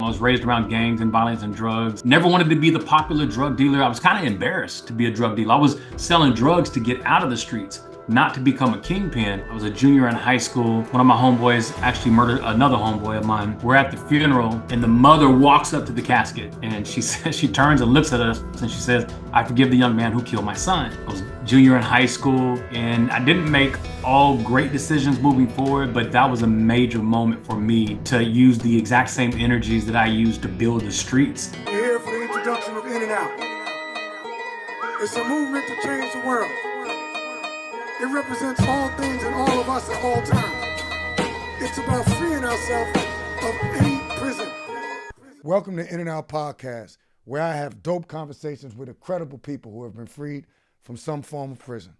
I was raised around gangs and violence and drugs. Never wanted to be the popular drug dealer. I was kind of embarrassed to be a drug dealer. I was selling drugs to get out of the streets, not to become a kingpin. I was a junior in high school. One of my homeboys actually murdered another homeboy of mine. We're at the funeral and the mother walks up to the casket and she says, she turns and looks at us and she says, "I forgive the young man who killed my son." I was junior in high school and I didn't make all great decisions moving forward, but that was a major moment for me to use the exact same energies that I used to build the streets. We're here for the introduction of In and Out. It's a movement to change the world. It represents all things and all of us at all times. It's about freeing ourselves of any prison. Welcome to In and Out Podcast, where I have dope conversations with incredible people who have been freed from some form of prison.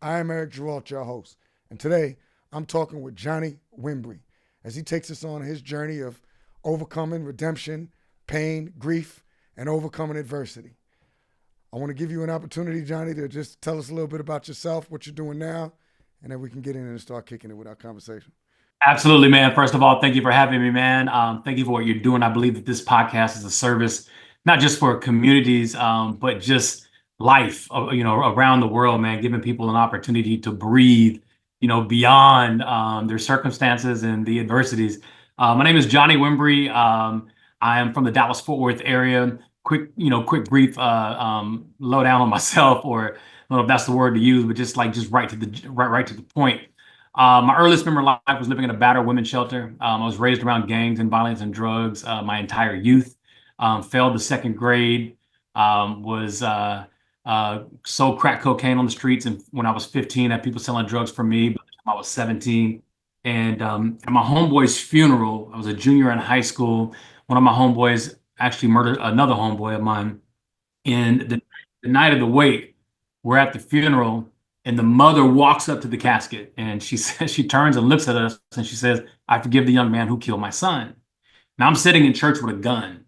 I am Eric Giroux, your host, and today I'm talking with Johnny Wimbrey as he takes us on his journey of overcoming redemption, pain, grief, and overcoming adversity. I want to give you an opportunity, Johnny, to just tell us a little bit about yourself, what you're doing now, and then we can get in and start kicking it with our conversation. Absolutely, man. First of all, thank you for having me, man. Thank you for what you're doing. I believe that this podcast is a service, not just for communities, but just life, around the world, man, giving people an opportunity to breathe, beyond their circumstances and the adversities. My name is Johnny Wimbrey. I am from the Dallas-Fort Worth area. Quick brief lowdown on myself, or I don't know if that's the word to use, but just right to the point. My earliest memory of life was living in a battered women's shelter. I was raised around gangs and violence and drugs my entire youth. Failed the second grade. Sold crack cocaine on the streets, and when I was 15, I had people selling drugs for me. By the time I was 17, and at my homeboy's funeral, I was a junior in high school. One of my homeboys actually murdered another homeboy of mine. And the night of the wake, we're at the funeral, and the mother walks up to the casket, and she says, she turns and looks at us, and she says, "I forgive the young man who killed my son." Now I'm sitting in church with a gun,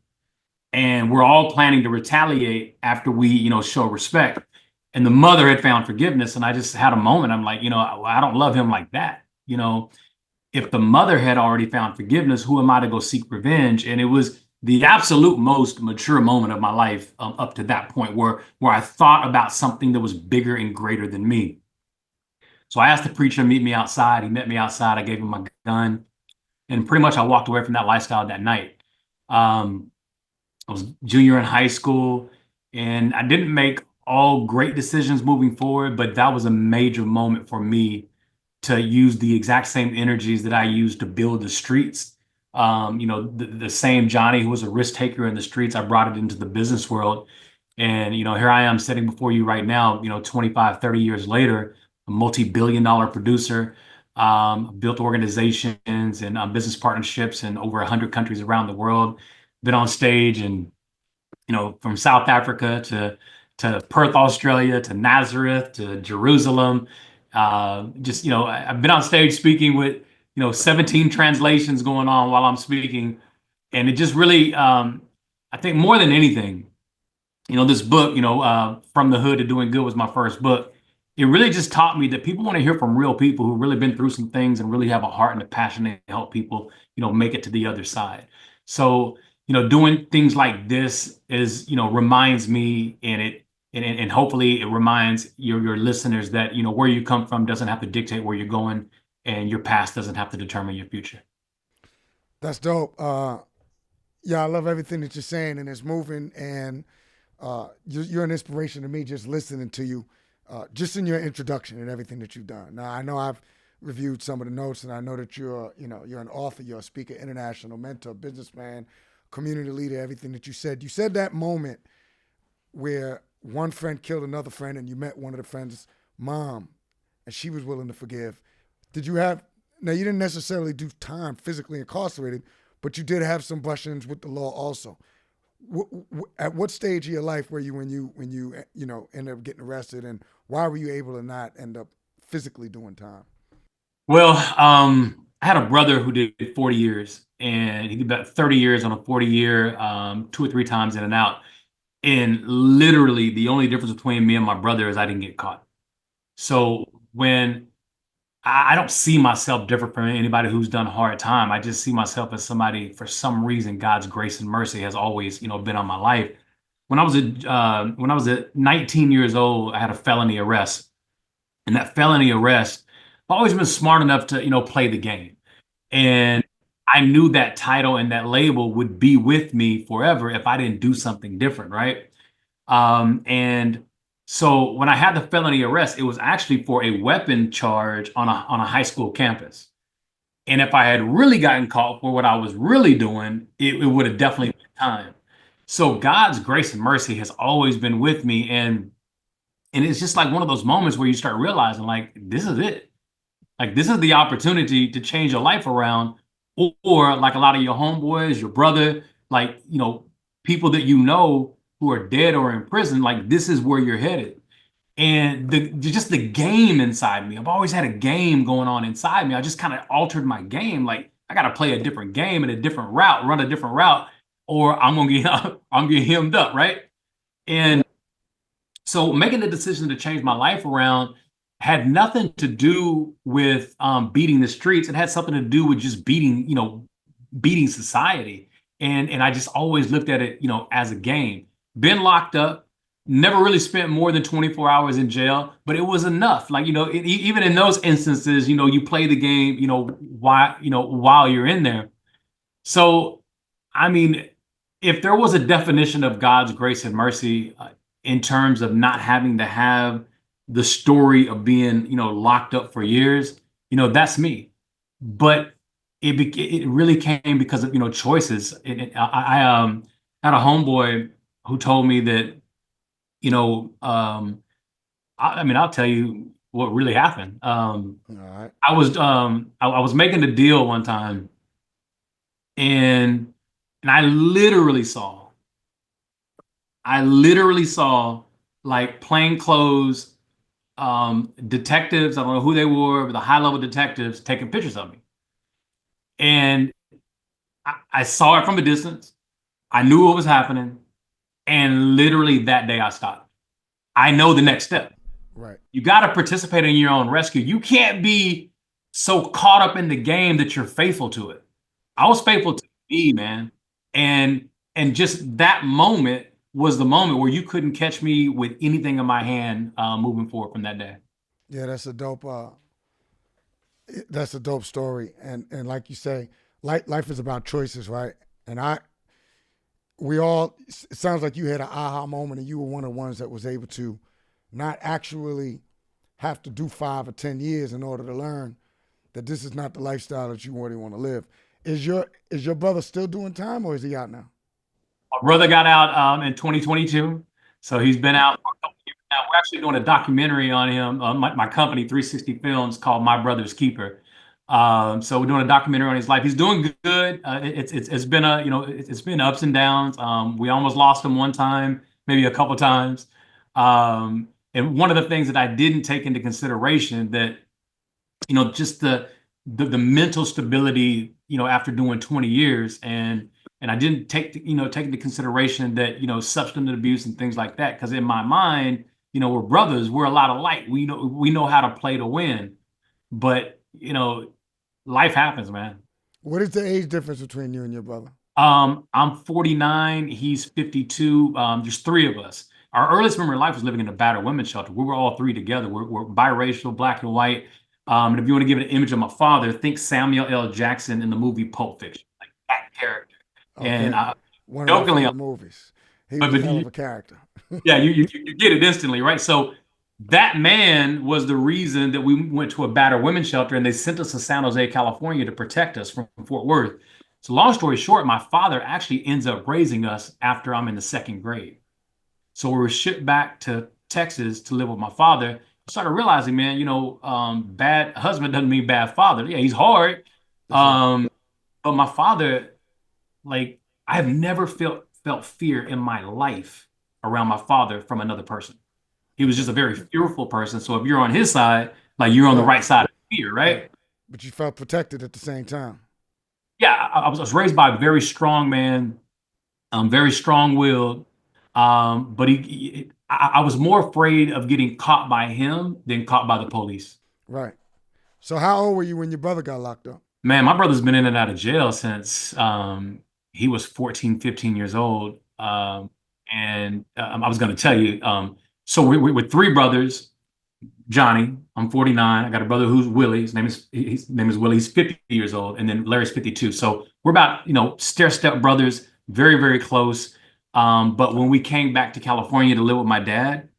and we're all planning to retaliate after we, show respect. And the mother had found forgiveness, and I just had a moment. I'm like, I don't love him like that. If the mother had already found forgiveness, who am I to go seek revenge? And it was the absolute most mature moment of my life up to that point where I thought about something that was bigger and greater than me. So I asked the preacher to meet me outside. He met me outside. I gave him my gun, and pretty much I walked away from that lifestyle that night. I was junior in high school, and I didn't make all great decisions moving forward, but that was a major moment for me to use the exact same energies that I used to build the streets. The same Johnny who was a risk taker in the streets, I brought it into the business world. And, here I am sitting before you right now, 25, 30 years later, a multi-billion-dollar producer, built organizations and business partnerships in over 100 countries around the world. Been on stage and, from South Africa to Perth, Australia, to Nazareth, to Jerusalem. I've been on stage speaking with, 17 translations going on while I'm speaking. And it just really, I think more than anything, this book, From the Hood to Doing Good was my first book. It really just taught me that people want to hear from real people who've really been through some things and really have a heart and a passion to help people, make it to the other side. So, doing things like this is, reminds me, and hopefully it reminds your listeners that, where you come from doesn't have to dictate where you're going, and your past doesn't have to determine your future. That's dope. Yeah, I love everything that you're saying, and it's moving, and you're an inspiration to me just listening to you, just in your introduction and everything that you've done. Now, I know I've reviewed some of the notes, and I know that you're an author, you're a speaker, international mentor, businessman, community leader, everything that you said. You said that moment where one friend killed another friend and you met one of the friend's mom and she was willing to forgive. Now you didn't necessarily do time physically incarcerated, but you did have some brush-ins with the law also. At what stage of your life were you when you ended up getting arrested, and why were you able to not end up physically doing time? Well, I had a brother who did 40 years, and he did about 30 years on a 40-year, 2 or 3 times in and out. And literally the only difference between me and my brother is I didn't get caught. So when I don't see myself different from anybody who's done hard time. I just see myself as somebody, for some reason, God's grace and mercy has always, been on my life. When I was at 19 years old, I had a felony arrest, and that felony arrest, I've always been smart enough to, play the game. And I knew that title and that label would be with me forever if I didn't do something different, right? And so when I had the felony arrest, it was actually for a weapon charge on a high school campus. And if I had really gotten caught for what I was really doing, it would have definitely been time. So God's grace and mercy has always been with me, and it's just like one of those moments where you start realizing, like, this is it. Like, this is the opportunity to change your life around, or like a lot of your homeboys, your brother, like, people that you know who are dead or in prison, like, this is where you're headed. And just the game inside me, I've always had a game going on inside me. I just kind of altered my game. Like, I got to play a different game and a different route, run a different route, or I'm gonna get I'm gonna get hemmed up, right? And so making the decision to change my life around had nothing to do with beating the streets. It had something to do with just beating society. And I just always looked at it, as a game. Been locked up, never really spent more than 24 hours in jail, but it was enough. Like, even in those instances, you play the game, while you're in there. So, I mean, if there was a definition of God's grace and mercy in terms of not having to have the story of being, locked up for years, that's me. But it really came because of, choices. I had a homeboy who told me that, you know, um, I mean, I'll tell you what really happened. All right. I was making a deal one time, and I literally saw like plainclothes detectives. I don't know who they were, but the high level detectives taking pictures of me. And I saw it from a distance. I knew what was happening. And literally that day I stopped. I know the next step. Right. You got to participate in your own rescue. You can't be so caught up in the game that you're faithful to it. I was faithful to me, man. And just that moment was the moment where you couldn't catch me with anything in my hand moving forward from that day. Yeah, that's a dope story. And like you say, life is about choices, right? And we all, it sounds like you had an aha moment and you were one of the ones that was able to not actually have to do 5 or 10 years in order to learn that this is not the lifestyle that you really want to live. Is your brother still doing time or is he out now? My brother got out in 2022, so he's been out for a couple years now. We're actually doing a documentary on him. My company, 360 Films, called My Brother's Keeper. So we're doing a documentary on his life. He's doing good. It's been it's been ups and downs. We almost lost him one time, maybe a couple times. And one of the things that I didn't take into consideration that just the mental stability, after doing 20 years, and I didn't take into consideration that, substance abuse and things like that. Because in my mind, we're brothers, we're a lot alike. We know how to play to win. But, life happens, man. What is the age difference between you and your brother? I'm 49, he's 52. There's three of us. Our earliest memory of life was living in a battered women's shelter. We were all three together. We're biracial, black and white. And if you want to give an image of my father, think Samuel L. Jackson in the movie Pulp Fiction, like that character. And Okay. One of my jokingly, favorite movies. He was a but hell of a character. yeah, you get it instantly, right? So that man was the reason that we went to a battered women's shelter, and they sent us to San Jose, California, to protect us from Fort Worth. So long story short, my father actually ends up raising us after I'm in the second grade. So we were shipped back to Texas to live with my father. I started realizing, man, bad husband doesn't mean bad father. Yeah, he's hard. That's right. But my father, like, I have never felt fear in my life around my father from another person. He was just a very fearful person. So if you're on his side, like, you're on the Right. right side of fear, Right. right? But you felt protected at the same time. Yeah, I was raised by a very strong man, very strong-willed. But I was more afraid of getting caught by him than caught by the police. Right. So how old were you when your brother got locked up? Man, my brother's been in and out of jail since he was 14, 15 years old. And I was going to tell you, so we're three brothers. Johnny, I'm 49. I got a brother who's Willie. His name is Willie. He's 50 years old, and then Larry's 52. So we're about stair step brothers, very very close. But when we came back to California to live with my dad,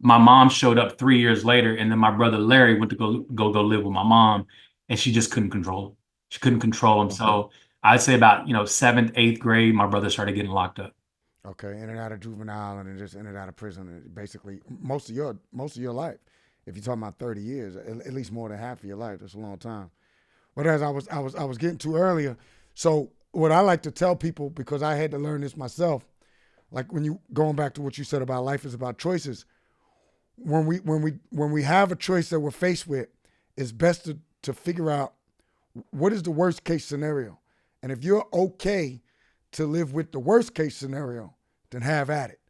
my mom showed up 3 years later, and then my brother Larry went to go live with my mom, and she just couldn't control him. She couldn't control him. So I'd say about seventh, eighth grade, my brother started getting locked up. Okay, in and out of juvenile, and then just in and out of prison, basically most of your life. If you're talking about 30 years, at least more than half of your life, that's a long time. But as I was getting to earlier, so what I like to tell people, because I had to learn this myself, like when you going back to what you said about life is about choices. When we have a choice that we're faced with, it's best to figure out what is the worst case scenario, and if you're okay to live with the worst case scenario, then have at it.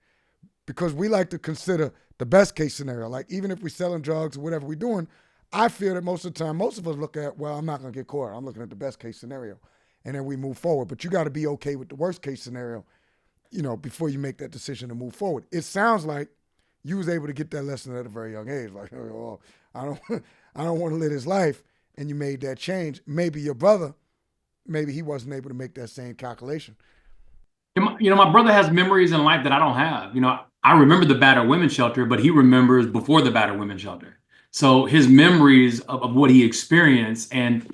Because we like to consider the best case scenario. Like even if we're selling drugs or whatever we're doing, I feel that most of the time, most of us look at, well, I'm not gonna get caught. I'm looking at the best case scenario, and then we move forward. But you got to be okay with the worst case scenario, before you make that decision to move forward. It sounds like you was able to get that lesson at a very young age. Like, oh, I don't, I don't want to live this life, and you made that change. Maybe your brother, maybe he wasn't able to make that same calculation. My brother has memories in life that I don't have. I remember the battered women's shelter, but he remembers before the battered women's shelter. So his memories of what he experienced, and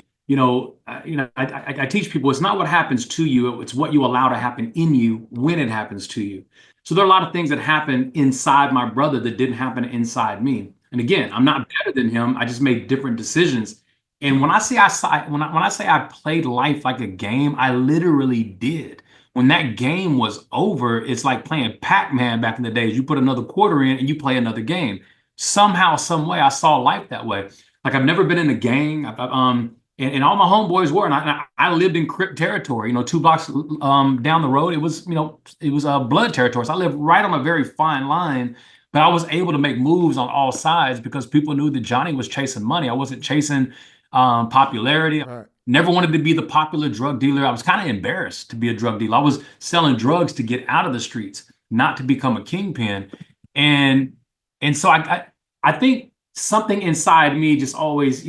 I teach people it's not what happens to you, it's what you allow to happen in you when it happens to you. So there are a lot of things that happen inside my brother that didn't happen inside me. And again, I'm not better than him. I just made different decisions. And when I say I played life like a game, I literally did. When that game was over, it's like playing Pac-Man back in the days. You put another quarter in and you play another game. Somehow, some way, I saw life that way. Like I've never been in a gang. And all my homeboys were, and I lived in Crip territory. 2 blocks down the road, it was blood territory. So I lived right on a very fine line. But I was able to make moves on all sides because people knew that Johnny was chasing money. I wasn't chasing popularity. All right. Never wanted to be the popular drug dealer. I was kind of embarrassed to be a drug dealer. I was selling drugs to get out of the streets, not to become a kingpin. And and so I think something inside me just always,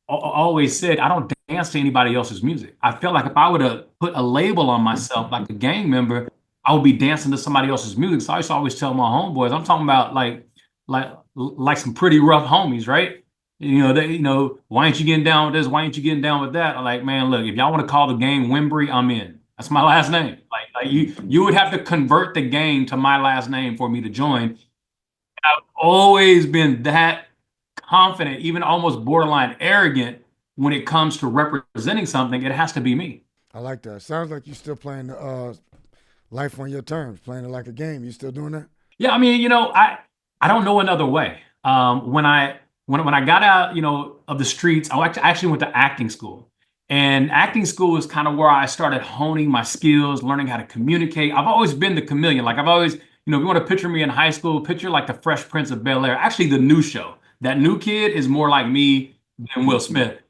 always said, I don't dance to anybody else's music. I felt like if I would have put a label on myself like a gang member, I would be dancing to somebody else's music. So I used to always tell my homeboys, I'm talking about like some pretty rough homies, right? Why ain't you getting down with this? Why ain't you getting down with that? I'm like, man, look, if y'all want to call the gang Wimbrey, I'm in. That's my last name. Like you would have to convert the gang to my last name for me to join. I've always been that confident, even almost borderline arrogant when it comes to representing something. It has to be me. I like that. Sounds like you still playing life on your terms, playing it like a game. You still doing that? Yeah, I mean, I don't know another way. When I got out, of the streets, I actually went to acting school. And acting school is kind of where I started honing my skills, learning how to communicate. I've always been the chameleon. Like I've always, if you want to picture me in high school, picture like the Fresh Prince of Bel-Air. Actually, the new show. That new kid is more like me than Will Smith.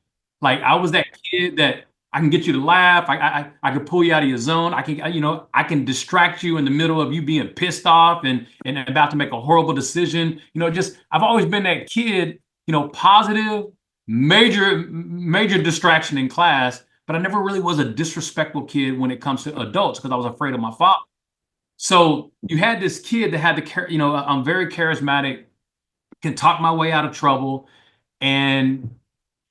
Like I was that kid that I can get you to laugh. I can pull you out of your zone. I can distract you in the middle of you being pissed off and about to make a horrible decision. Just I've always been that kid, positive, major distraction in class, but I never really was a disrespectful kid when it comes to adults because I was afraid of my father. So you had this kid that had I'm very charismatic, can talk my way out of trouble, and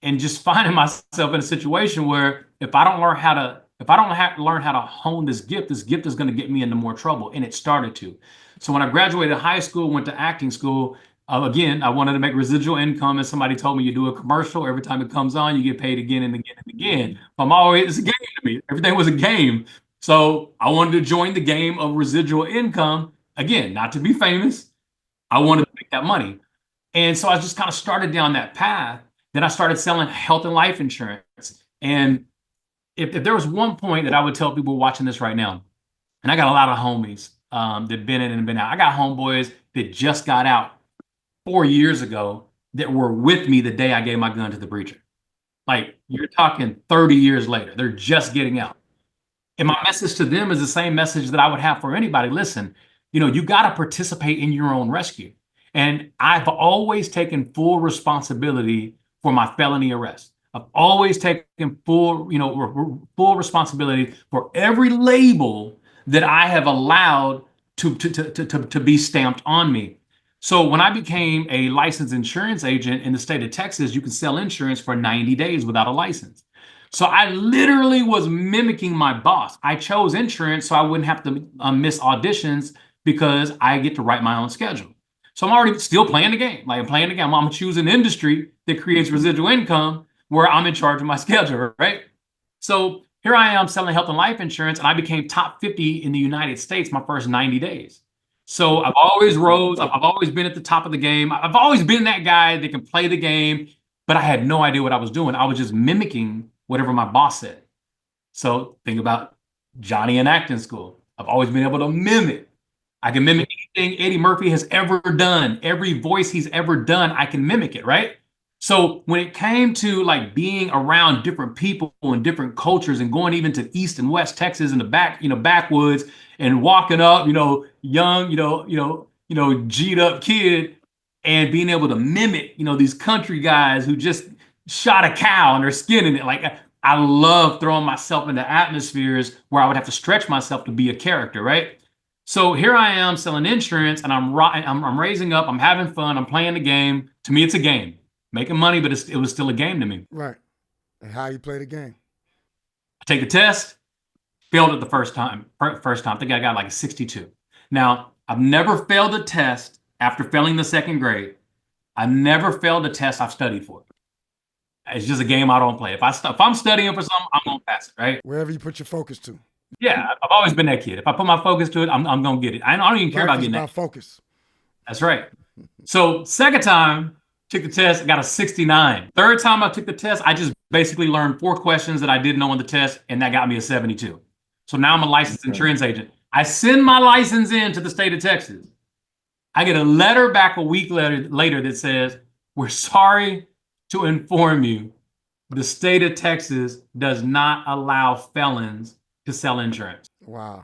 just finding myself in a situation where if I don't learn how to hone this gift is going to get me into more trouble, and it started to. So when I graduated high school, went to acting school. Again, I wanted to make residual income, and somebody told me you do a commercial every time it comes on, you get paid again and again and again. It's a game to me. Everything was a game. So I wanted to join the game of residual income again, not to be famous. I wanted to make that money. And so I just kind of started down that path. Then I started selling health and life insurance. And if there was one point that I would tell people watching this right now, and I got a lot of homies that been in and been out. I got homeboys that just got out 4 years ago that were with me the day I gave my gun to the preacher. Like you're talking 30 years later, they're just getting out. And my message to them is the same message that I would have for anybody. Listen, you got to participate in your own rescue. And I've always taken full responsibility for my felony arrest. I've always taken full responsibility for every label that I have allowed to be stamped on me. So when I became a licensed insurance agent in the state of Texas, you can sell insurance for 90 days without a license. So I literally was mimicking my boss. I chose insurance so I wouldn't have to miss auditions because I get to write my own schedule. So I'm already still playing the game. Like I'm playing the game. I'm choosing an industry that creates residual income where I'm in charge of my schedule, right? So here I am selling health and life insurance, and I became top 50 in the United States my first 90 days. So I've always rose. I've always been at the top of the game. I've always been that guy that can play the game, but I had no idea what I was doing. I was just mimicking whatever my boss said. So think about Johnny in acting school. I've always been able to mimic. I can mimic anything Eddie Murphy has ever done. Every voice he's ever done, I can mimic it, right? So when it came to like being around different people and different cultures and going even to East and West Texas in the backwoods and walking up, young, G'd up kid and being able to mimic, these country guys who just shot a cow and they're skinning it. Like I love throwing myself into atmospheres where I would have to stretch myself to be a character, right? So here I am selling insurance, and I'm raising up, I'm having fun, I'm playing the game. To me, it's a game, making money, but it was still a game to me. Right. And how you play the game. I take the test, failed it the first time. First time, I think I got like a 62. Now I've never failed a test after failing the second grade. I've never failed a test I've studied for. It's just a game I don't play. If I'm studying for something, I'm gonna pass it, right? Wherever you put your focus to. Yeah, I've always been that kid. If I put my focus to it, I'm gonna get it. I don't even care Life about is getting about that. focus. That's right. So second time, took the test, I got a 69. Third time I took the test, I just basically learned 4 questions that I didn't know on the test, and that got me a 72. So now I'm a licensed insurance agent. I send my license in to the state of Texas. I get a letter back a week later that says, "We're sorry to inform you, the state of Texas does not allow felons to sell insurance. Wow.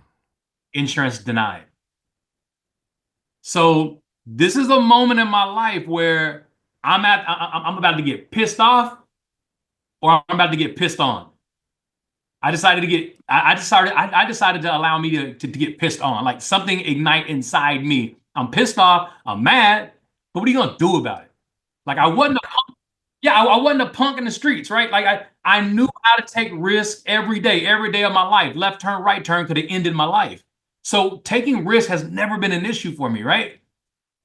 Insurance denied." So this is a moment in my life where I'm about to get pissed off or I'm about to get pissed on. I decided to allow me to get pissed on, like something ignite inside me. I'm pissed off, I'm mad, but what are you gonna do about it? Like I wasn't a punk. Yeah, I wasn't a punk in the streets, right? Like I knew how to take risks every day of my life. Left turn, right turn could have ended my life. So taking risks has never been an issue for me, right?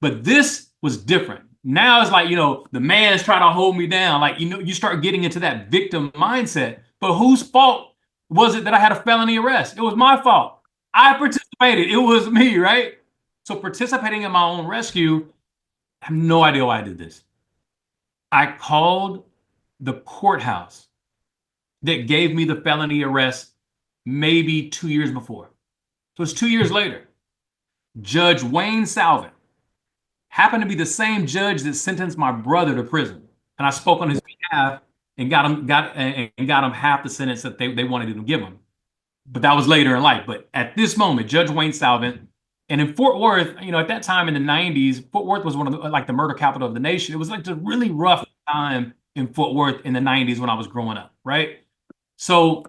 But this was different. Now it's like, the man's trying to hold me down. Like, you start getting into that victim mindset. But whose fault was it that I had a felony arrest? It was my fault. I participated. It was me, right? So participating in my own rescue, I have no idea why I did this. I called the courthouse that gave me the felony arrest maybe 2 years before. So it's 2 years later. Judge Wayne Salvin happened to be the same judge that sentenced my brother to prison. And I spoke on his behalf and got him half the sentence that they wanted to give him. But that was later in life. But at this moment, Judge Wayne Salvin, and in Fort Worth, at that time in the 90s, Fort Worth was one of the murder capital of the nation. It was like a really rough time in Fort Worth in the 90s when I was growing up, right? So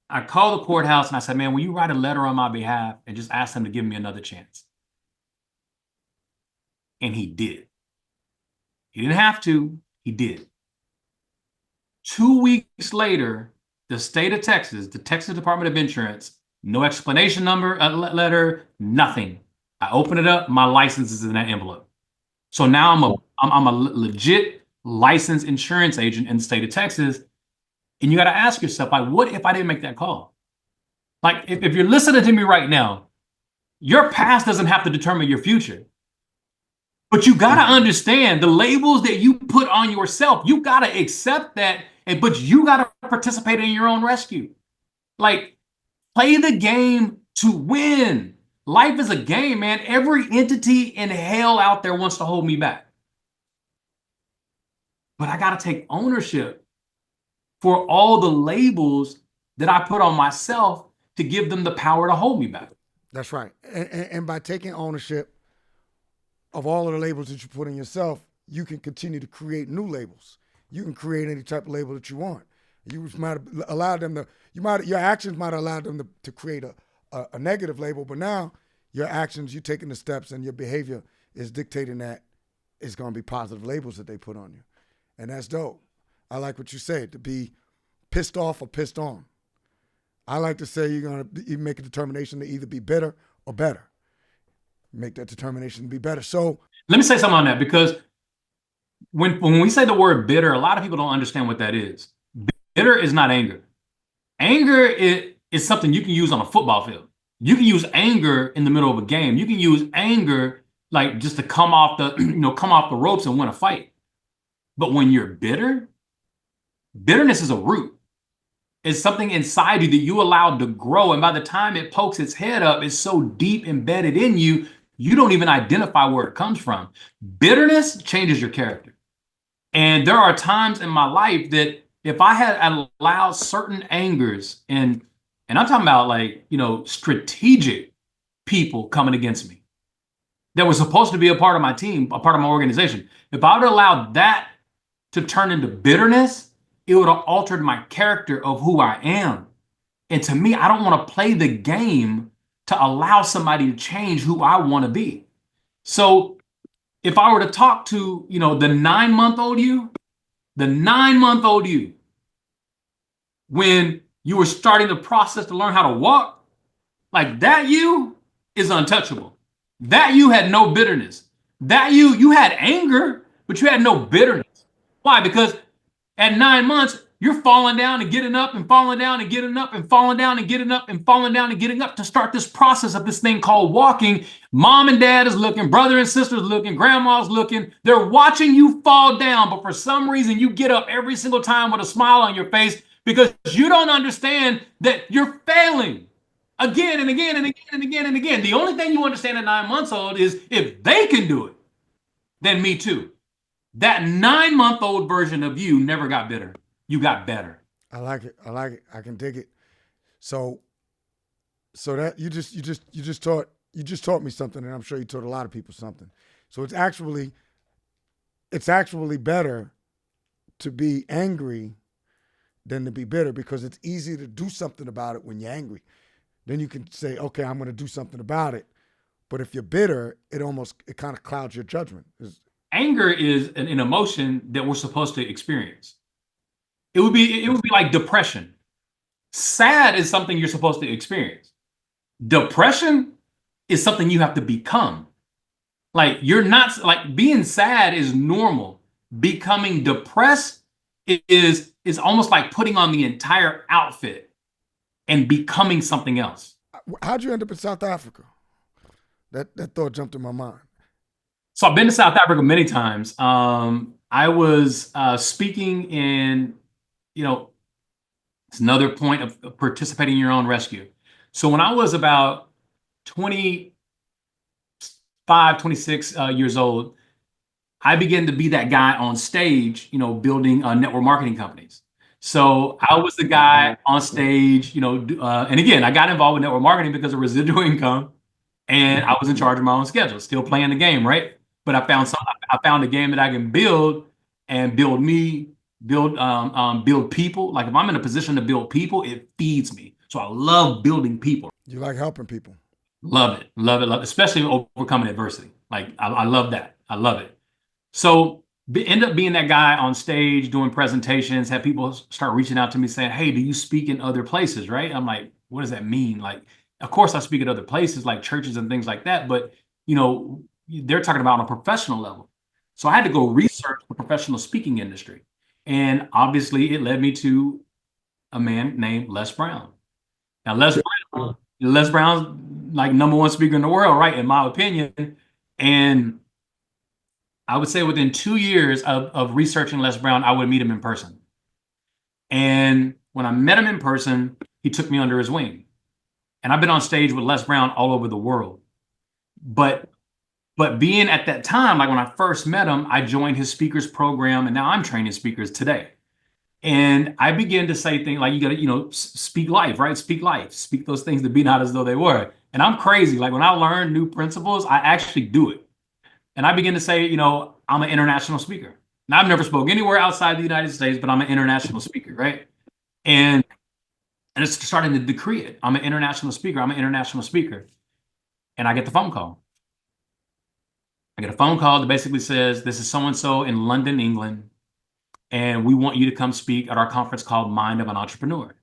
I called the courthouse and I said, "Man, will you write a letter on my behalf and just ask them to give me another chance?" And he did. He didn't have to, he did. 2 weeks later, the state of Texas, the Texas Department of Insurance, no explanation number, letter, nothing. I open it up, my license is in that envelope. So now I'm a legit licensed insurance agent in the state of Texas. And you got to ask yourself, like, what if I didn't make that call? Like, if you're listening to me right now, your past doesn't have to determine your future. But you got to understand the labels that you put on yourself. You got to accept that, but you got to participate in your own rescue. Like, play the game to win. Life is a game, man. Every entity in hell out there wants to hold me back. But I got to take ownership for all the labels that I put on myself to give them the power to hold me back. That's right. And by taking ownership of all of the labels that you put in yourself, you can continue to create new labels. You can create any type of label that you want. You might allow them to, your actions might allow them to create a negative label, but now your actions, you taking the steps and your behavior is dictating that it's going to be positive labels that they put on you. And that's dope. I like what you said, to be pissed off or pissed on. I like to say you're going to make a determination to either be bitter or better. Make that determination to be better. So let me say something on that, because when we say the word bitter, a lot of people don't understand what that is. Bitter is not anger. Anger is something you can use on a football field. You can use anger in the middle of a game. You can use anger like just to come off the, come off the ropes and win a fight. But when you're bitter, bitterness is a root. It's something inside you that you allowed to grow. And by the time it pokes its head up, it's so deep embedded in you, you don't even identify where it comes from. Bitterness changes your character. And there are times in my life that if I had allowed certain angers, and I'm talking about like, strategic people coming against me that was supposed to be a part of my team, a part of my organization. If I would have allowed that to turn into bitterness, it would have altered my character of who I am. And to me, I don't want to play the game to allow somebody to change who I want to be. So if I were to talk to, the 9-month-old you, when you were starting the process to learn how to walk, like that you is untouchable. That you had no bitterness. That you had anger, but you had no bitterness. Why? Because at 9 months, you're falling down and getting up and falling down and getting up and falling down and getting up and falling down and getting up to start this process of this thing called walking. Mom and dad is looking, brother and sister is looking, grandma's looking. They're watching you fall down, but for some reason you get up every single time with a smile on your face because you don't understand that you're failing again and again and again and again and again. The only thing you understand at 9 months old is if they can do it, then me too. That 9-month-old version of you never got bitter. You got better. I like it. I can dig it. So that you just taught me something, and I'm sure you taught a lot of people something. So it's actually better to be angry than to be bitter, because it's easy to do something about it when you're angry. Then you can say, okay, I'm going to do something about it. But if you're bitter, it kind of clouds your judgment. Anger is an emotion that we're supposed to experience. It would be like depression. Sad is something you're supposed to experience. Depression is something you have to become. Like you're not, like, being sad is normal. Becoming depressed is almost like putting on the entire outfit and becoming something else. How'd you end up in South Africa? That thought jumped in my mind. So I've been to South Africa many times. I was speaking in, it's another point of participating in your own rescue. So when I was about 25, 26 years old, I began to be that guy on stage, building network marketing companies. So I was the guy on stage, and again, I got involved with network marketing because of residual income, and I was in charge of my own schedule, still playing the game, right? But I found a game that I can build and build people. Like if I'm in a position to build people, it feeds me. So I love building people. You like helping people. Love it, especially overcoming adversity. Like I love that. I love it. So end up being that guy on stage doing presentations, have people start reaching out to me saying, hey, do you speak in other places, right? I'm like, what does that mean? Like, of course I speak at other places like churches and things like that, but they're talking about on a professional level. So I had to go research the professional speaking industry. And obviously it led me to a man named Les Brown. Now, Les Brown's like #1 speaker in the world, right? In my opinion. And I would say within 2 years of researching Les Brown, I would meet him in person. And when I met him in person, he took me under his wing. And I've been on stage with Les Brown all over the world. But being at that time, like when I first met him, I joined his speakers program, and now I'm training speakers today. And I began to say things like, you got to, speak life, right? Speak life, speak those things to be not as though they were. And I'm crazy. Like when I learn new principles, I actually do it. And I begin to say, I'm an international speaker. Now, I've never spoke anywhere outside the United States, but I'm an international speaker, right? And and it's starting to decree it. I'm an international speaker. I'm an international speaker. And I get the phone call. I get a phone call that basically says, this is so and so in London, England, and we want you to come speak at our conference called Mind of an Entrepreneur.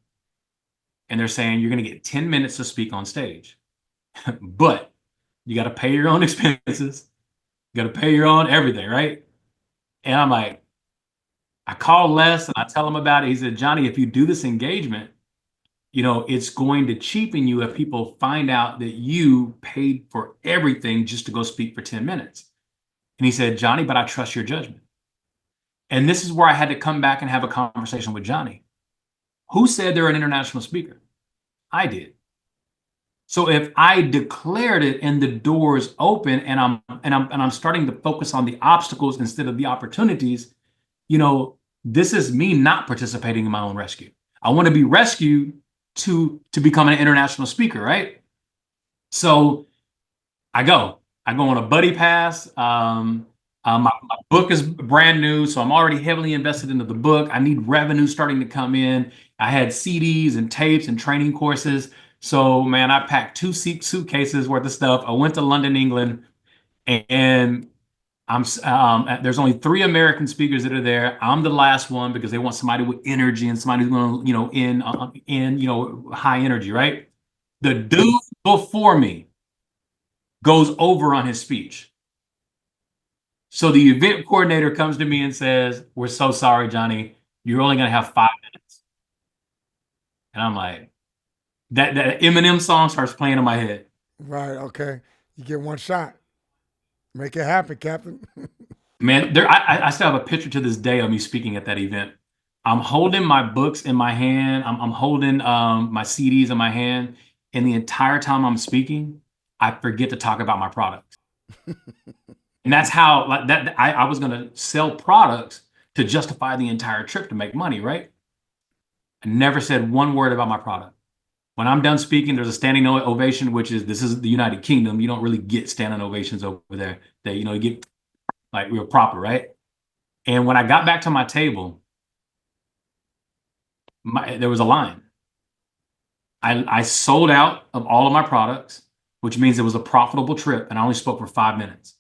And they're saying you're going to get 10 minutes to speak on stage, but you got to pay your own expenses. You got to pay your own everything, right? And I'm like, I call Les and I tell him about it. He said, Johnny, if you do this engagement, it's going to cheapen you if people find out that you paid for everything just to go speak for 10 minutes. And he said, Johnny, but I trust your judgment. And this is where I had to come back and have a conversation with Johnny. Who said they're an international speaker? I did. So if I declared it and the doors open and I'm starting to focus on the obstacles instead of the opportunities, this is me not participating in my own rescue. I want to be rescued to become an international speaker, right? So I go on a buddy pass. My book is brand new, so I'm already heavily invested into the book. I need revenue starting to come in. I had CDs and tapes and training courses. So, man, I packed two suitcases worth of stuff. I went to London, England, and there's only three American speakers that are there. I'm the last one because they want somebody with energy and somebody who's going to, high energy, right? The dude before me goes over on his speech. So the event coordinator comes to me and says, we're so sorry, Johnny. You're only going to have 5 minutes. And I'm like, that Eminem song starts playing in my head. Right. Okay. You get one shot. Make it happen, Captain. Man, I still have a picture to this day of me speaking at that event. I'm holding my books in my hand. I'm holding my CDs in my hand. And the entire time I'm speaking, I forget to talk about my product. And that's how like that I was gonna sell products to justify the entire trip to make money, right? I never said one word about my product. When I'm done speaking, there's a standing ovation, which is this is the United Kingdom. You don't really get standing ovations over there. That you get like real proper, right? And when I got back to my table, there was a line. I sold out of all of my products, which means it was a profitable trip, and I only spoke for 5 minutes.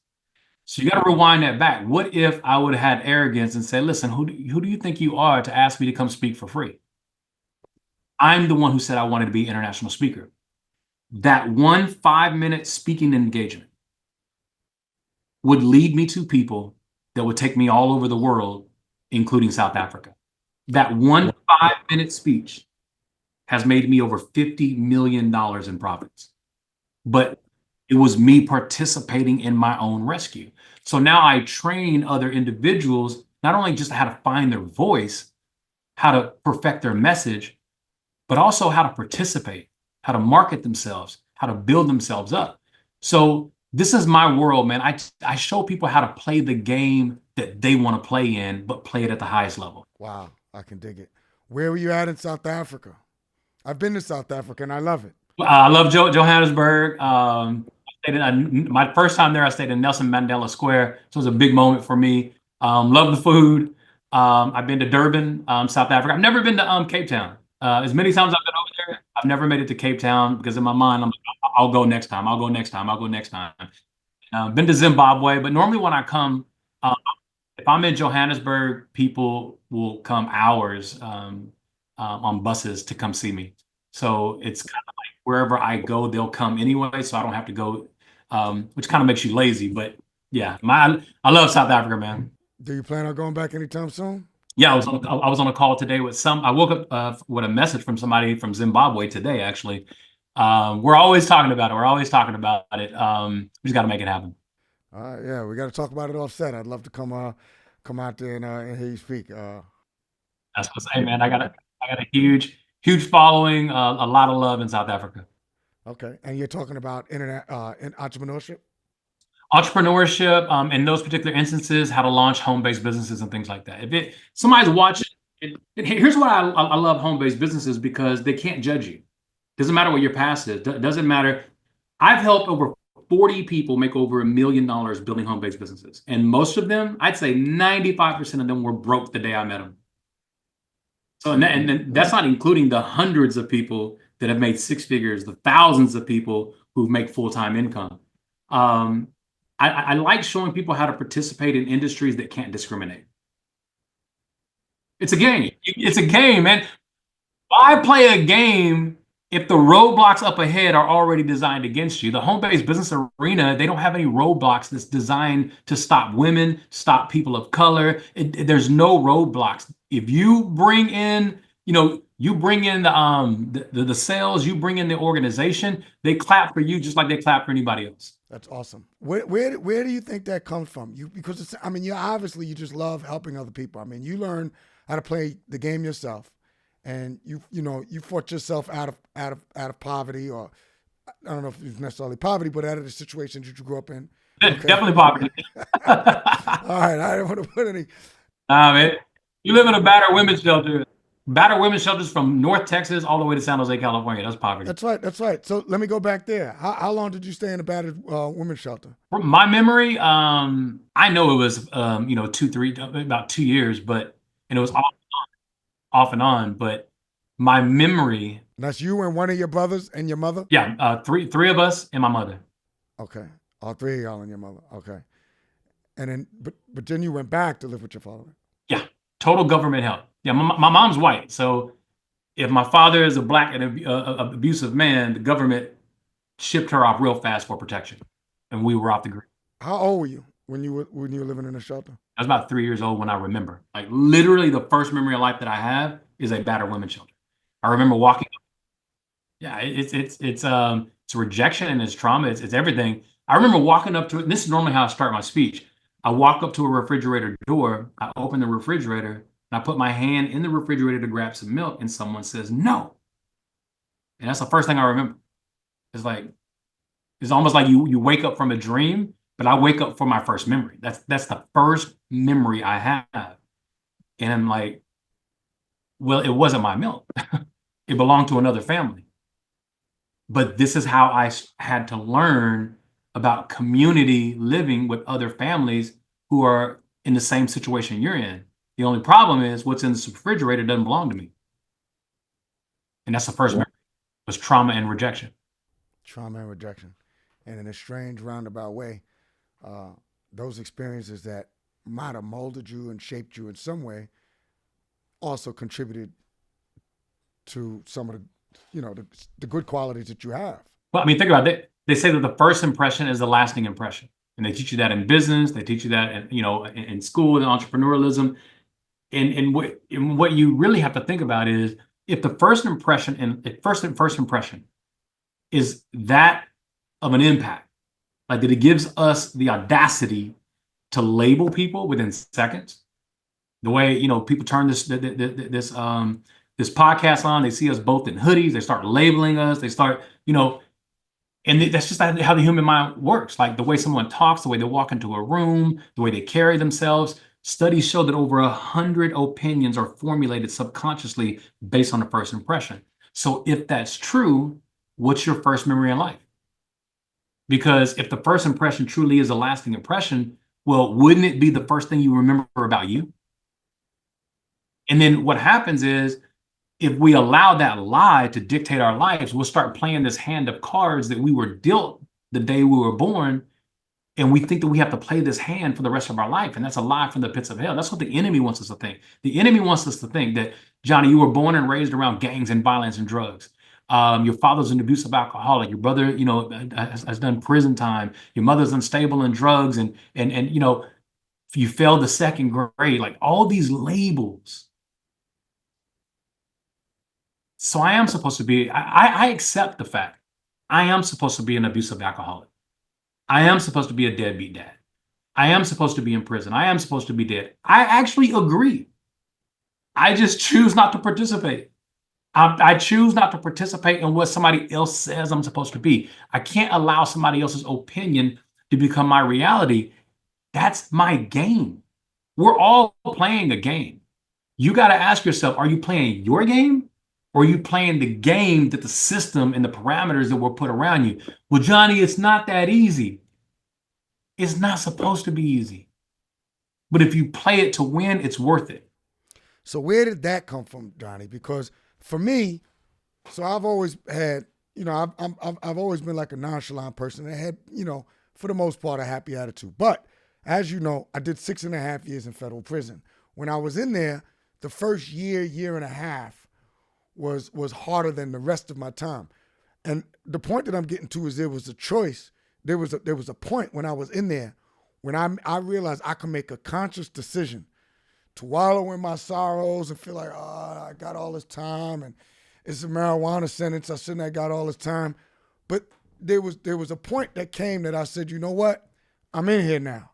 So you got to rewind that back. What if I would have had arrogance and said, listen, who do you think you are to ask me to come speak for free? I'm the one who said I wanted to be an international speaker. That one 5 minute speaking engagement would lead me to people that would take me all over the world, including South Africa. That one 5 minute speech has made me over $50 million in profits. But it was me participating in my own rescue. So now I train other individuals, not only just how to find their voice, how to perfect their message, but also how to participate, how to market themselves, how to build themselves up. So this is my world, man. I show people how to play the game that they want to play in, but play it at the highest level. Wow. I can dig it. Where were you at in South Africa? I've been to South Africa and I love it. I love Johannesburg. My first time there, I stayed in Nelson Mandela Square, so it was a big moment for me. Love the food. I've been to Durban, South Africa. I've never been to Cape Town. As many times I've been over there, I've never made it to Cape Town because in my mind, I'm like, I'll go next time. I'll go next time. I'll go next time. Been to Zimbabwe, but normally when I come, if I'm in Johannesburg, people will come hours on buses to come see me. So it's kind of like wherever I go, they'll come anyway, so I don't have to go, which kind of makes you lazy. But yeah, I love South Africa, man. Do you plan on going back anytime soon? Yeah, I was on a call today with I woke up with a message from somebody from Zimbabwe today, actually. We're always talking about it. We're always talking about it. We just got to make it happen. All right, yeah, we got to talk about it offset. I'd love to come out there and hear you speak. That's what I say, man. I got a huge following, a lot of love in South Africa. Okay, and you're talking about internet in entrepreneurship. Entrepreneurship, in those particular instances, how to launch home-based businesses and things like that. If somebody's watching And here's why I love home-based businesses, because they can't judge you. Doesn't matter what your past is. Doesn't matter. I've helped over 40 people make over $1 million building home-based businesses. And most of them, I'd say 95% of them were broke the day I met them. So, and then that's not including the hundreds of people that have made six figures, the thousands of people who make full-time income. Um, I like showing people how to participate in industries that can't discriminate. It's a game. It's a game, man. Why play a game if the roadblocks up ahead are already designed against you? The home-based business arena, they don't have any roadblocks that's designed to stop women, stop people of color. There's no roadblocks. If you bring in, you bring in the sales, you bring in the organization, they clap for you just like they clap for anybody else. That's awesome. Where do you think that comes from? Because I mean, you obviously you just love helping other people. I mean, you learn how to play the game yourself, and you fought yourself out of poverty, or I don't know if it's necessarily poverty, but out of the situations that you grew up in. Okay. Definitely poverty. All right, I don't want to put any. Man, you live in a battered women's shelter. Battered women's shelters from North Texas all the way to San Jose, California. That's poverty. That's right. That's right. So let me go back there. How long did you stay in a battered women's shelter? From my memory, I know it was, 2 3 about 2 years, and it was off and on. But my memory, That's you and one of your brothers and your mother. yeah, three of us and my mother. Okay, all three of y'all and your mother. Okay, and then but then you went back to live with your father. Yeah, total government help. Yeah, my mom's white, so if my father is a black and abusive man, the government shipped her off real fast for protection, and we were off the grid. How old were you when you were living in a shelter? I was about 3 years old when I remember. Like literally, the first memory of life that I have is a battered women's shelter. I remember walking. Yeah, it's rejection and it's trauma. It's everything. I remember walking up to it. And this is normally how I start my speech. I walk up to a refrigerator door. I open the refrigerator and I put my hand in the refrigerator to grab some milk, and someone says no. And that's the first thing I remember. It's like it's almost like you wake up from a dream, but I wake up for my first memory. That's the first memory I have. And I'm like, well, it wasn't my milk. It belonged to another family. But this is how I had to learn about community living with other families who are in the same situation you're in. The only problem is what's in the refrigerator doesn't belong to me. And that's the first memory, was trauma and rejection. Trauma and rejection, and in a strange roundabout way, those experiences that might have molded you and shaped you in some way also contributed to some of the good qualities that you have. Well, I mean, think about it. They say that the first impression is the lasting impression. And they teach you that in business. They teach you that in school, in entrepreneurialism. And what you really have to think about is if the first impression is that of an impact, like that it gives us the audacity to label people within seconds. The way people turn this podcast on, they see us both in hoodies, they start labeling us, they start and that's just how the human mind works. Like the way someone talks, the way they walk into a room, the way they carry themselves. Studies show that over 100 opinions are formulated subconsciously based on the first impression. So if that's true, what's your first memory in life? Because if the first impression truly is a lasting impression, well, wouldn't it be the first thing you remember about you? And then what happens is, if we allow that lie to dictate our lives, we'll start playing this hand of cards that we were dealt the day we were born. And we think that we have to play this hand for the rest of our life. And that's a lie from the pits of hell. That's what the enemy wants us to think. The enemy wants us to think that, Johnny, you were born and raised around gangs and violence and drugs. Your father's an abusive alcoholic. Your brother, has done prison time. Your mother's unstable in drugs. And you failed the second grade. Like all these labels. So I am supposed to be, I accept the fact I am supposed to be an abusive alcoholic. I am supposed to be a deadbeat dad. I am supposed to be in prison. I am supposed to be dead. I actually agree. I just choose not to participate. I choose not to participate in what somebody else says I'm supposed to be. I can't allow somebody else's opinion to become my reality. That's my game. We're all playing a game. You got to ask yourself, are you playing your game or are you playing the game that the system and the parameters that were put around you? Well, Johnny, it's not that easy. It's not supposed to be easy. But if you play it to win, it's worth it. So where did that come from, Johnny? Because for me, so I've always had, I've always been like a nonchalant person that had, for the most part, a happy attitude. But as you know, I did 6.5 years in federal prison. When I was in there, the first year and a half was harder than the rest of my time. And the point that I'm getting to is there was a choice. There was a point when I was in there when I realized I could make a conscious decision to wallow in my sorrows and feel like, oh, I got all this time and it's a marijuana sentence. I shouldn't have got all this time. But there was a point that came that I said, you know what? I'm in here now.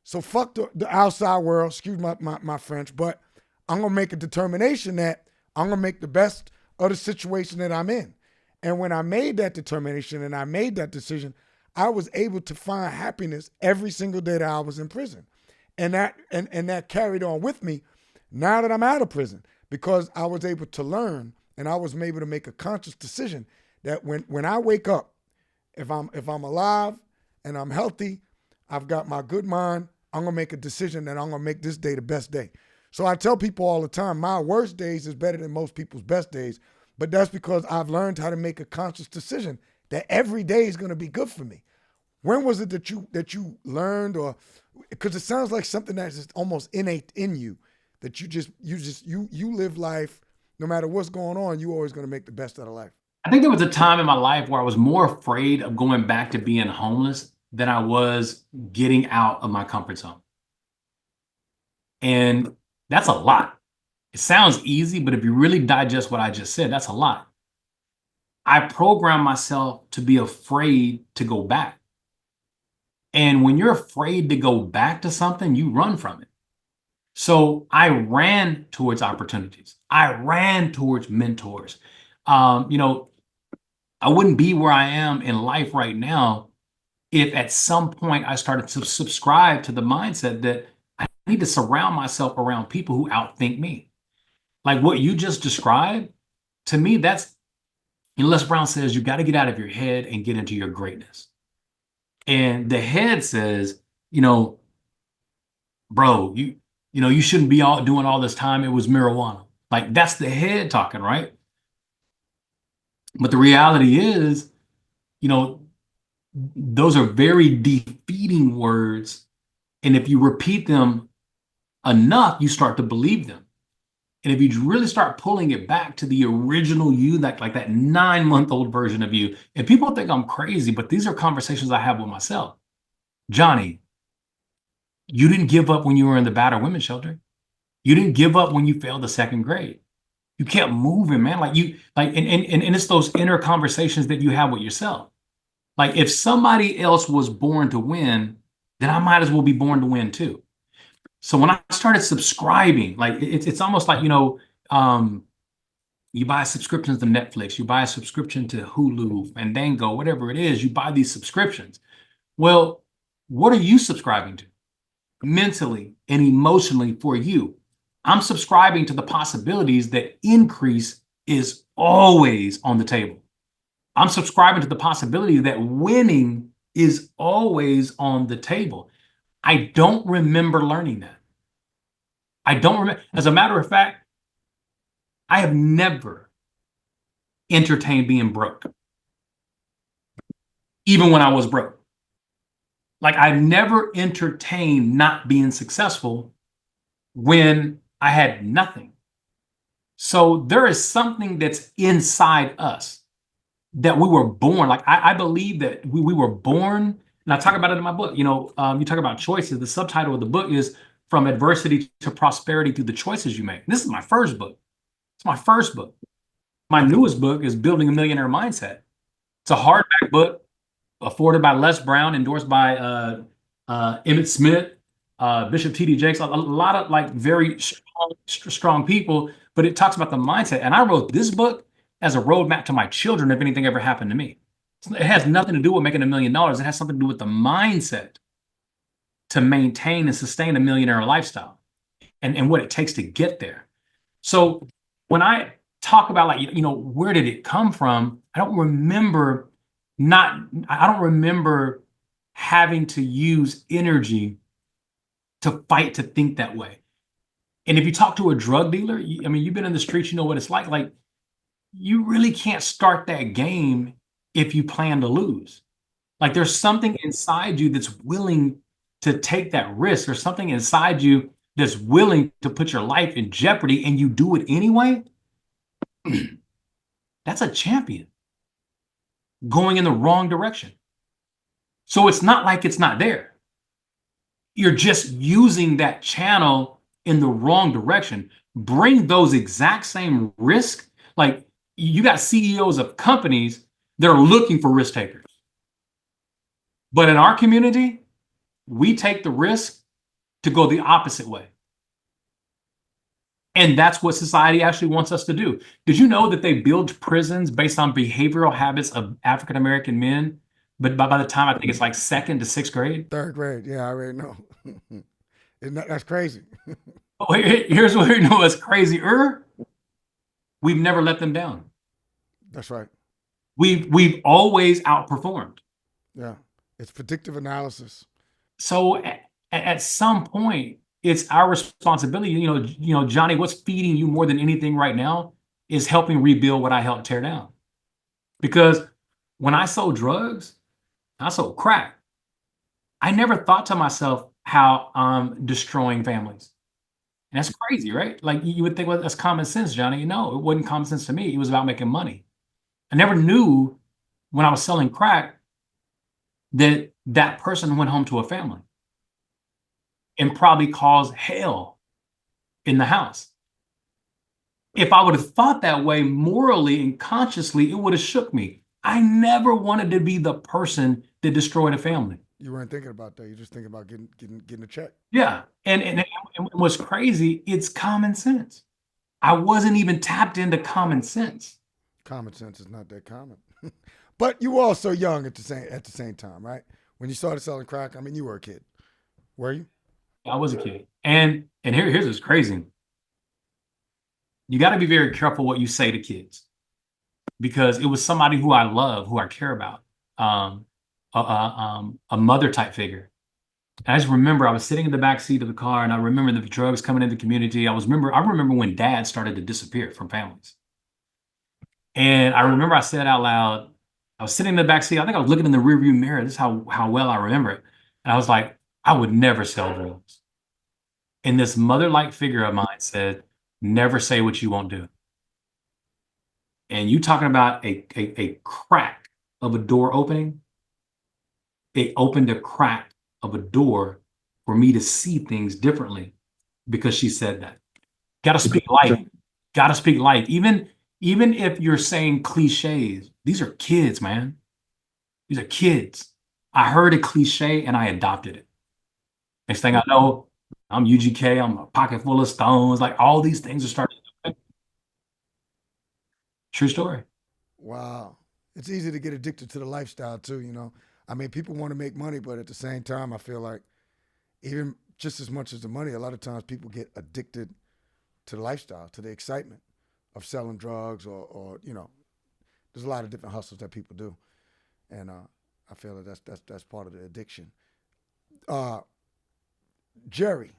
So fuck the outside world, excuse my French, but I'm gonna make a determination that I'm gonna make the best of the situation that I'm in. And when I made that determination and I made that decision, I was able to find happiness every single day that I was in prison. And that carried on with me now that I'm out of prison because I was able to learn and I was able to make a conscious decision that when I wake up, if I'm alive and I'm healthy, I've got my good mind, I'm gonna make a decision that I'm gonna make this day the best day. So I tell people all the time, my worst days is better than most people's best days, but that's because I've learned how to make a conscious decision that every day is gonna be good for me. When was it that you learned, or because it sounds like something that's just almost innate in you, that you live life no matter what's going on, you always gonna make the best out of life. I think there was a time in my life where I was more afraid of going back to being homeless than I was getting out of my comfort zone. And that's a lot. It sounds easy, but if you really digest what I just said, that's a lot. I programmed myself to be afraid to go back. And when you're afraid to go back to something, you run from it. So I ran towards opportunities. I ran towards mentors. You know, I wouldn't be where I am in life right now if at some point I started to subscribe to the mindset that I need to surround myself around people who outthink me. Like what you just described, to me, that's, Les Brown says, you got to get out of your head and get into your greatness. And the head says, you know, bro, you shouldn't be all doing all this time. It was marijuana. Like that's the head talking, right? But the reality is, you know, those are very defeating words. And if you repeat them enough, you start to believe them. And if you really start pulling it back to the original you, like that 9-month-old version of you, and people think I'm crazy, but these are conversations I have with myself. Johnny, you didn't give up when you were in the battered women's shelter. You didn't give up when you failed the second grade. You kept moving, man. And it's those inner conversations that you have with yourself. Like if somebody else was born to win, then I might as well be born to win too. So when I started subscribing, like it's almost like, you buy subscriptions to Netflix, you buy a subscription to Hulu, Fandango, whatever it is, you buy these subscriptions. Well, what are you subscribing to mentally and emotionally for you? I'm subscribing to the possibilities that increase is always on the table. I'm subscribing to the possibility that winning is always on the table. I don't remember learning that. I don't remember. As a matter of fact, I have never entertained being broke, even when I was broke. Like I've never entertained not being successful when I had nothing. So there is something that's inside us that we were born. Like I believe that we were born, and I talk about it in my book. You talk about choices. The subtitle of the book is From Adversity to Prosperity Through the Choices You Make. This is my first book. It's my first book. My newest book is Building a Millionaire Mindset. It's a hardback book afforded by Les Brown, endorsed by Emmett Smith, Bishop T.D. Jakes, a lot of like very strong people, but it talks about the mindset. And I wrote this book as a roadmap to my children if anything ever happened to me. It has nothing to do with making $1 million. It has something to do with the mindset to maintain and sustain a millionaire lifestyle. and what it takes to get there. So when I talk about like, where did it come from? I don't remember having to use energy to fight to think that way. And if you talk to a drug dealer, you've been in the streets, you know what it's like. Like, you really can't start that game if you plan to lose. Like, there's something inside you that's willing to take that risk. There's something inside you that's willing to put your life in jeopardy, and you do it anyway. That's a champion going in the wrong direction. So it's not like it's not there. You're just using that channel in the wrong direction. Bring those exact same risks. Like, you got CEOs of companies that are looking for risk takers. But in our community, we take the risk to go the opposite way. And that's what society actually wants us to do. Did you know that they build prisons based on behavioral habits of African American men? But by the time I think it's like second to sixth grade. Third grade. Yeah, I already know. That's crazy. Oh, here's what you know what's crazier. We've never let them down. That's right. We've always outperformed. Yeah. It's predictive analysis. So at some point, it's our responsibility. Johnny, what's feeding you more than anything right now is helping rebuild what I helped tear down. Because when I sold drugs, I sold crack. I never thought to myself how I'm destroying families. And that's crazy, right? Like, you would think, well, that's common sense, Johnny. No, it wasn't common sense to me. It was about making money. I never knew when I was selling crack that that person went home to a family and probably caused hell in the house. If I would have thought that way morally and consciously, it would have shook me. I never wanted to be the person that destroyed a family. You weren't thinking about that. You're just thinking about getting a check. Yeah. And what's crazy, it's common sense. I wasn't even tapped into common sense. Common sense is not that common. But you were also young at the same time, right? When you started selling crack, you were a kid. Were you? I was a kid. And here's what's crazy. You got to be very careful what you say to kids, because it was somebody who I love, who I care about, a mother type figure. And I just remember I was sitting in the back seat of the car, and I remember the drugs coming into the community. I remember when dad started to disappear from families. And I remember I said out loud, I was sitting in the back seat. I think I was looking in the rearview mirror. This is how well I remember it. And I was like, I would never sell drugs. And this mother-like figure of mine said, never say what you won't do. And you talking about a crack of a door opening, it opened a crack of a door for me to see things differently, because she said that. Got to speak life. Got to speak life. Even if you're saying cliches, these are kids, man. These are kids. I heard a cliche and I adopted it. Next thing I know, I'm UGK, I'm a pocket full of stones. Like, all these things are starting. True story. Wow. It's easy to get addicted to the lifestyle too, people want to make money, but at the same time, I feel like even just as much as the money, a lot of times people get addicted to the lifestyle, to the excitement of selling drugs or there's a lot of different hustles that people do. And I feel that that's part of the addiction. Jerry,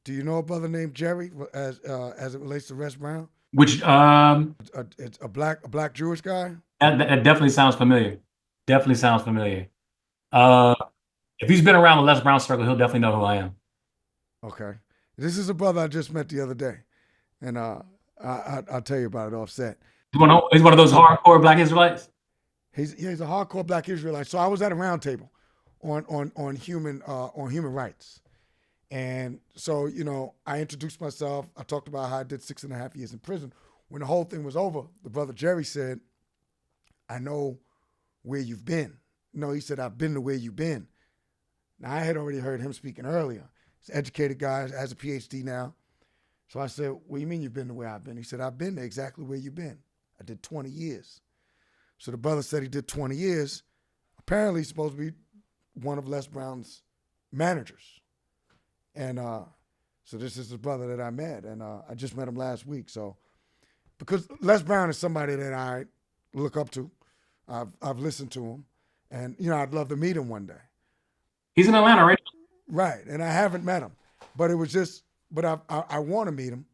do you know a brother named Jerry as it relates to Les Brown? Which It's a black Jewish guy. that definitely sounds familiar. Definitely sounds familiar. If he's been around the Les Brown circle, he'll definitely know who I am. Okay, this is a brother I just met the other day, and I'll tell you about it offset. He's one of those hardcore Black Israelites. He's a hardcore Black Israelite. So I was at a round table on human rights. And so, I introduced myself. I talked about how I did 6.5 years in prison. When the whole thing was over, the brother Jerry said, I know where you've been. No, he said, I've been to where you've been. Now, I had already heard him speaking earlier. He's an educated guy, has a PhD now. So I said, what do you mean you've been to where I've been? He said, I've been to exactly where you've been. I did 20 years. So the brother said he did 20 years. Apparently, he's supposed to be one of Les Brown's managers. And So this is his brother that I met, and I just met him last week. So because Les Brown is somebody that I look up to, I've listened to him, and I'd love to meet him one day. He's in Atlanta, right? Right, and I haven't met him, but it was just, but I want to meet him,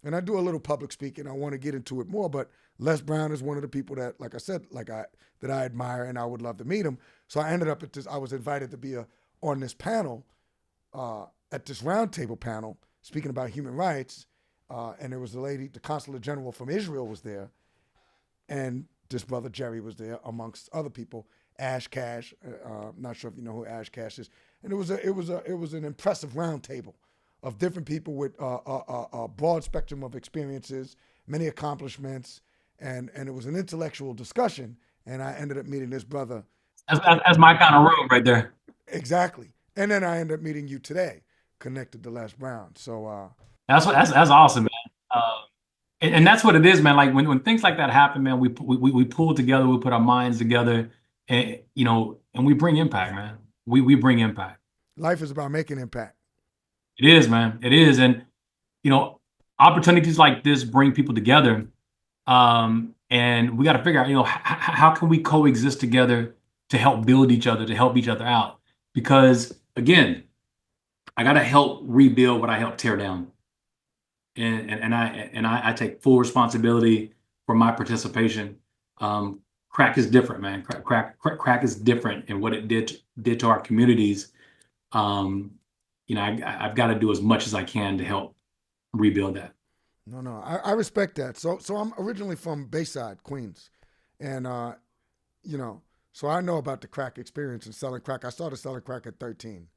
and I do a little public speaking. I want to get into it more, but Les Brown is one of the people that, like I said, that I admire, and I would love to meet him. So I ended up at this. I was invited to be on this panel, at this roundtable panel, speaking about human rights, and there was a lady, the consulate general from Israel was there, and this brother Jerry was there amongst other people. Ash Cash, not sure if you know who Ash Cash is, and it was an impressive roundtable of different people with a broad spectrum of experiences, many accomplishments, and it was an intellectual discussion. And I ended up meeting this brother. That's my kind of room right there. Exactly. And then I ended up meeting you today, connected to Les Brown. So That's awesome, man. And that's what it is, man. Like when things like that happen, man, we pull together, we put our minds together, and and we bring impact, man. We bring impact. life is about making impact. It is, man. It is, and you know, opportunities like this bring people together, and we got to figure out, how can we coexist together to help build each other, to help each other out. Because again, I got to help rebuild what I helped tear down, and I take full responsibility for my participation. Crack is different, man. Crack is different in what it did to our communities. Um, I've got to do as much as I can to help rebuild that. No, no, I respect that. So I'm originally from Bayside, Queens, and you know, so I know about the crack experience and selling crack. I started selling crack at 13,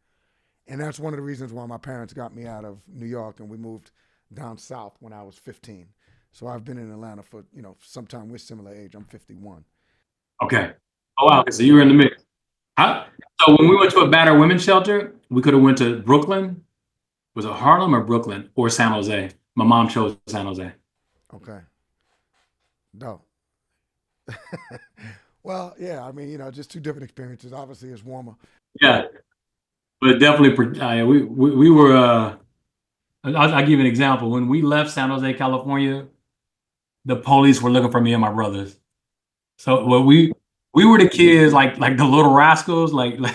and that's one of the reasons why my parents got me out of New York and we moved down south when I was 15. So I've been in Atlanta for sometime we're similar age. I'm 51. Okay. Oh wow. Okay, so you were in the mix. How, so when we went to a battered women's shelter, we could have went to Brooklyn. Was it Harlem or Brooklyn or San Jose? My mom chose San Jose. Okay, no. Well, yeah, I mean, just two different experiences. Obviously, it's warmer. Yeah, but definitely, we were. I'll give you an example. When we left San Jose, California, the police were looking for me and my brothers. So well, we were the kids like the Little Rascals, like think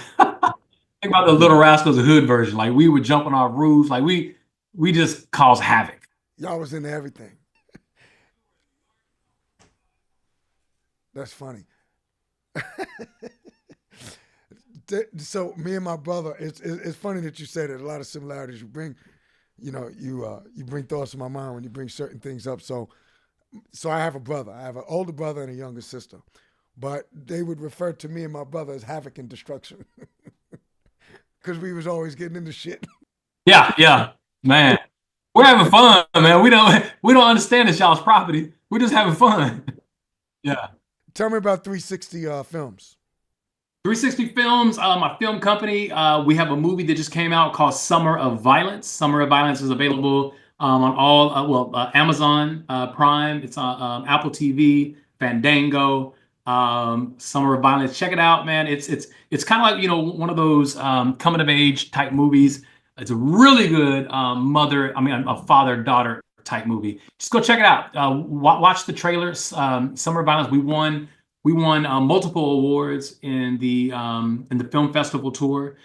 about the Little Rascals, the hood version. Like we would jump on our roofs, like we just caused havoc. Y'all was into everything. That's funny. So me and my brother, it's funny that you say that. A lot of similarities you bring. You bring thoughts to my mind when you bring certain things up. So I have a brother. I have an older brother and a younger sister, but they would refer to me and my brother as havoc and destruction because we was always getting into shit. Yeah, yeah, man. We're having fun, man. We don't understand it's y'all's property. We're just having fun. Yeah. Tell me about 360 films. 360 Films, my film company. We have a movie that just came out called Summer of Violence. Summer of Violence is available on all, Amazon Prime. It's on Apple TV, Fandango. Summer of Violence. Check it out, man. It's kind of like one of those coming of age type movies. It's a really good a father daughter type movie. Just go check it out. Watch the trailers. Summer of Violence. We won multiple awards in the film festival tour.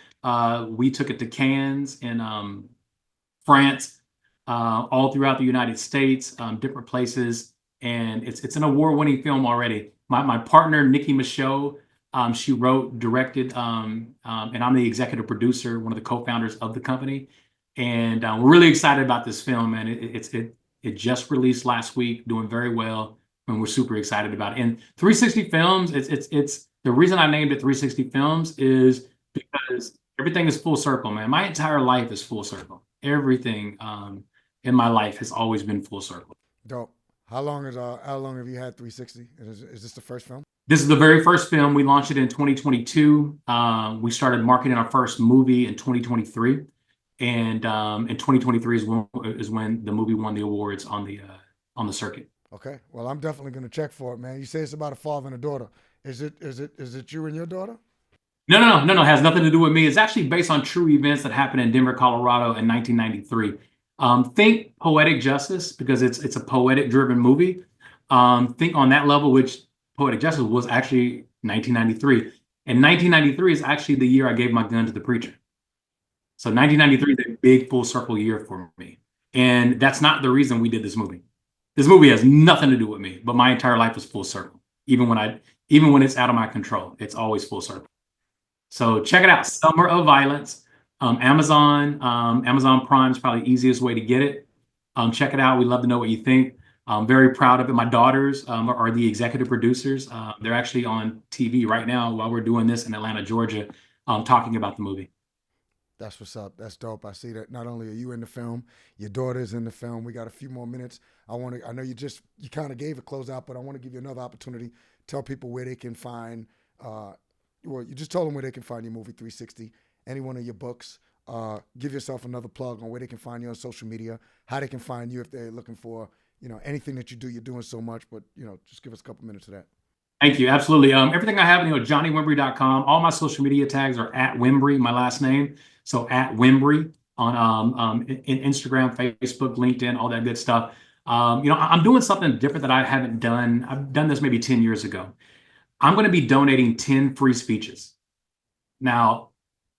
We took it to Cannes in France, all throughout the United States, different places, and it's an award-winning film already. My partner Nikki Michaud, she wrote, directed, and I'm the executive producer, one of the co-founders of the company, and we're really excited about this film. And it just released last week, doing very well, and we're super excited about it. And 360 Films, it's the reason I named it 360 Films is because everything is full circle, man. My entire life is full circle. Everything in my life has always been full circle. Dope. How long have you had 360? Is this the first film? This is the very first film. We launched it in 2022. We started marketing our first movie in 2023, and in 2023 is when the movie won the awards on the circuit. Okay. Well, I'm definitely gonna check for it, man. You say it's about a father and a daughter. Is it you and your daughter? No, no, no, no, no. It has nothing to do with me. It's actually based on true events that happened in Denver, Colorado in 1993. Think poetic justice because it's a poetic driven movie. Think on that level, which poetic justice was actually 1993. And 1993 is actually the year I gave my gun to the preacher. So 1993 is a big full circle year for me. And that's not the reason we did this movie. This movie has nothing to do with me, but my entire life was full circle. Even when it's out of my control, it's always full circle. So check it out, Summer of Violence, Amazon Prime is probably the easiest way to get it. Check it out. We'd love to know what you think. I'm very proud of it. My daughters are the executive producers. They're actually on TV right now while we're doing this in Atlanta, Georgia, talking about the movie. That's what's up. That's dope. I see that not only are you in the film, your daughter's in the film. We got a few more minutes. I know you kind of gave a closeout, but I want to give you another opportunity. Tell people where they can find, well, you just told them where they can find your movie 360, any one of your books. Give yourself another plug on where they can find you on social media, how they can find you if they're looking for, anything that you do. You're doing so much, but, just give us a couple minutes of that. Thank you. Absolutely. Everything I have, JohnnyWimbrey.com. All my social media tags are at Wimbrey, my last name. So at Wimbrey on in Instagram, Facebook, LinkedIn, all that good stuff. I'm doing something different that I haven't done. I've done this maybe 10 years ago. I'm going to be donating 10 free speeches. Now,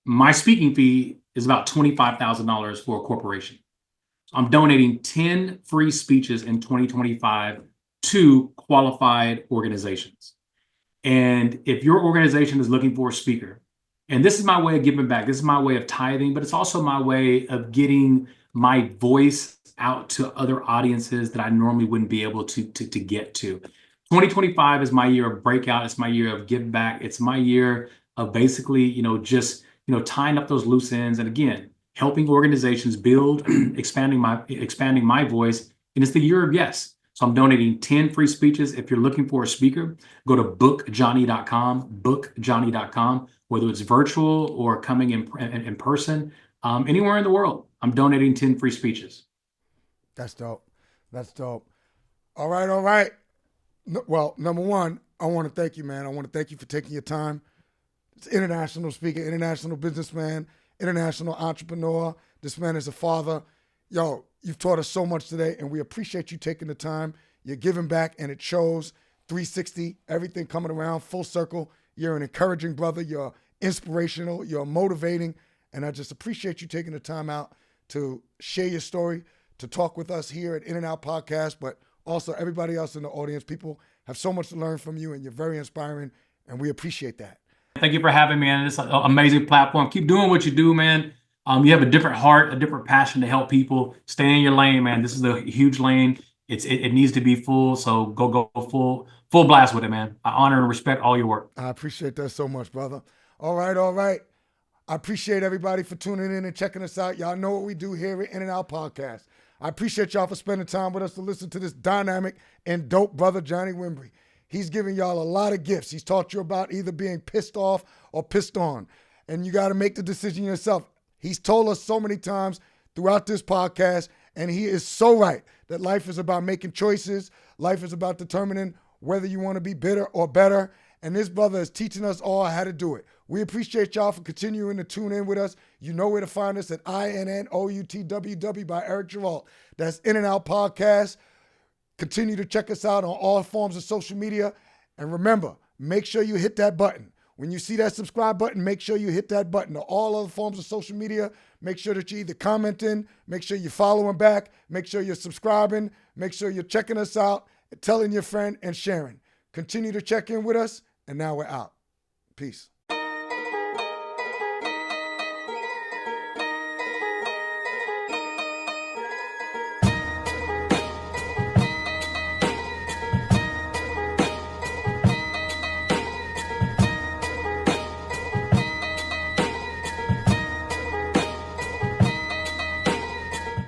my speaking fee is about $25,000 for a corporation. So I'm donating 10 free speeches in 2025 to qualified organizations. And if your organization is looking for a speaker, and this is my way of giving back, this is my way of tithing, but it's also my way of getting my voice out to other audiences that I normally wouldn't be able to get to. 2025 is my year of breakout. It's my year of give back. It's my year of basically, just tying up those loose ends, and again, helping organizations build, expanding my voice. And it's the year of yes. So I'm donating 10 free speeches. If you're looking for a speaker, go to bookjohnny.com, whether it's virtual or coming in person, anywhere in the world. I'm donating 10 free speeches. That's dope. That's dope. All right. All right. Well, number one, I want to thank you, man. I want to thank you for taking your time. It's international speaker, international businessman, international entrepreneur. This man is a father. Yo, you've taught us so much today, and we appreciate you taking the time. You're giving back, and it shows. 360, everything coming around, full circle. You're an encouraging brother. You're inspirational. You're motivating, and I just appreciate you taking the time out to share your story, to talk with us here at In and Out Podcast, but also everybody else in the audience. People have so much to learn from you, and you're very inspiring, and we appreciate that. Thank you for having me, man. It's an amazing platform. Keep doing what you do, man. You have a different heart, a different passion to help people. Stay in your lane, man. This is a huge lane. It needs to be full, so go full blast with it, man. I honor and respect all your work. I appreciate that so much, brother. All right, all right. I appreciate everybody for tuning in and checking us out. Y'all know what we do here at In and Out Podcast. I appreciate y'all for spending time with us to listen to this dynamic and dope brother, Johnny Wimbrey. He's giving y'all a lot of gifts. He's taught you about either being pissed off or pissed on, and you got to make the decision yourself. He's told us so many times throughout this podcast, and he is so right, that life is about making choices. Life is about determining whether you want to be bitter or better, and this brother is teaching us all how to do it. We appreciate y'all for continuing to tune in with us. You know where to find us at INNOUTWW by Eric Geralt. That's In and Out Podcast. Continue to check us out on all forms of social media. And remember, make sure you hit that button. When you see that subscribe button, make sure you hit that button. To all other forms of social media, make sure that you're either commenting, make sure you're following back, make sure you're subscribing, make sure you're checking us out, telling your friend, and sharing. Continue to check in with us, and now we're out. Peace.